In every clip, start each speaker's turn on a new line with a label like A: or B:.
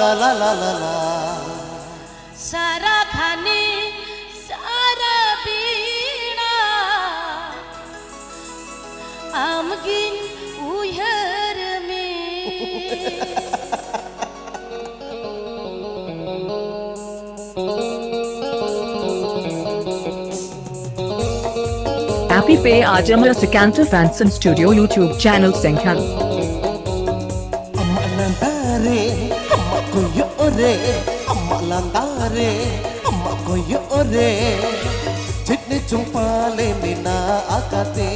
A: ला ला ला ला ला
B: सारा खाने सारा बीना आमगिन उयर में
C: Happy Pay Ajamara Secanto Fanson Studio YouTube channel Senghan.
A: Amma landare, amma koyore, amma landare, amma koyore. Jitne chumpale mina akate.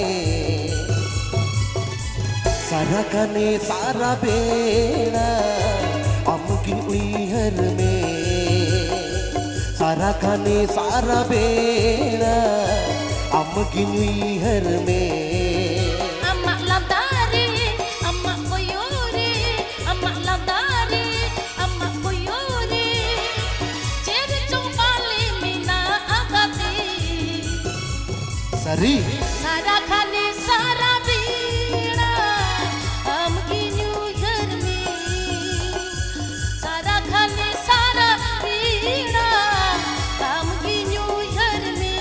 A: Sara kane sara bena, amkin uihar mein. Sara kane sara bena. amkin uihar mein
B: amma ladare amma koyore amma ladare amma koyore chere chumpale mina agate
A: sari
B: sara khane sara beena amkin uihar mein sara khane sara beena amkin uihar mein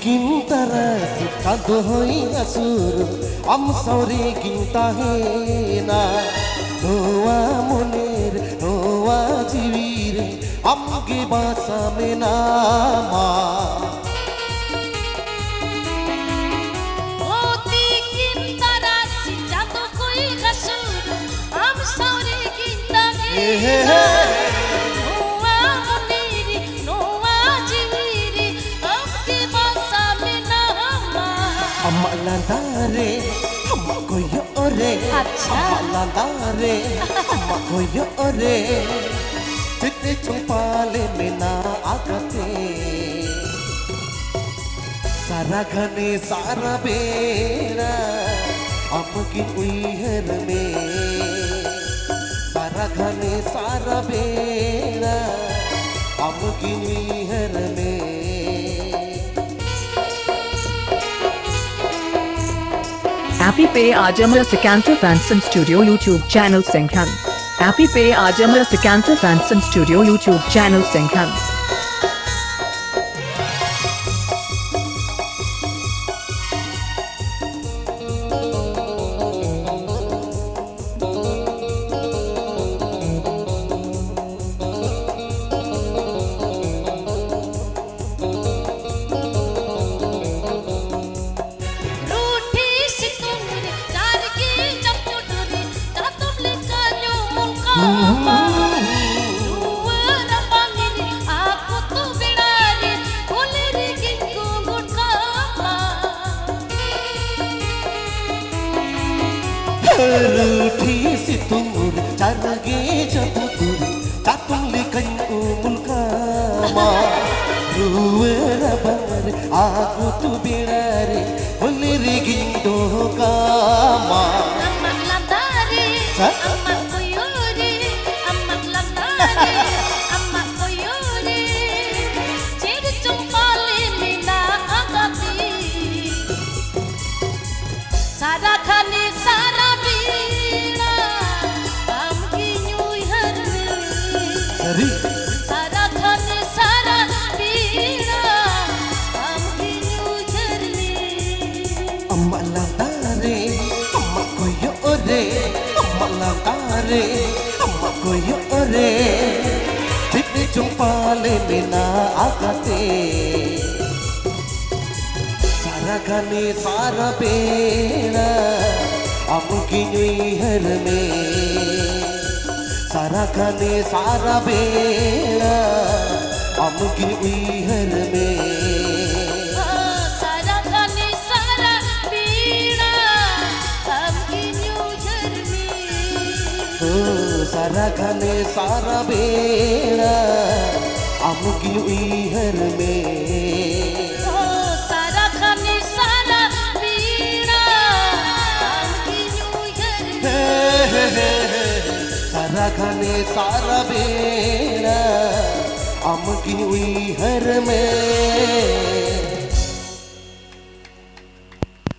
A: Gintara si kado hoi asur am sauri ginta hena noa monir noa jivire am ge basa mena ma
B: Oti kintara si jado koi gasur am sauri kinta hena noa moniri noa jiviri amke basa mena ma
A: amma landare amma koyore
B: Acha.
A: amma landare amma koyore jitne chumpale mena agate सारा घने सारा बेरा amkin uihar mein सारा घने सारा बेरा amkin uihar mein
C: Happy Pay Ajamara Secanto Fanson Studio YouTube channel Senghan. Happy Pay Ajamara Secanto Fanson Studio YouTube channel Senghan.
B: रूठी सी तुमरे तार की जब टूटे ता तुम लेकर लो मुल्का रुवर पांगिनी आपको तो बिड़ारे बोले रे किनको गुटका
A: रूठी सी तुमर चरगे जबुर तातुम लेकन मुल्का मा रुवर बर आगु तु बिड़ारे बोले रे गिंदो का मा
B: amma ladare amma koyore amma ladare amma koyore chere chumpale mina agati sara khane sara beena amkin uihar mein
A: सरी
B: sara khane sara beena amkin uihar mein
A: अम्मा लातारे अम्मा कोयोरे अम्मा लातारे अम्मा कोयोरे जितने चुम्पाले बिना आगते सारा घने सारा बेड़ा amkin uihar mein सारा घने सारा बेड़ा amkin uihar mein
B: sara khane sara beena amkin uihar mein
A: सारा खाने सारा बेड़ा आमुकी उइहर में
B: सारा खाने सारा बीड़ा आमुकी उइहर
A: सारा खाने सारा बेड़ा आमुकी उइहर में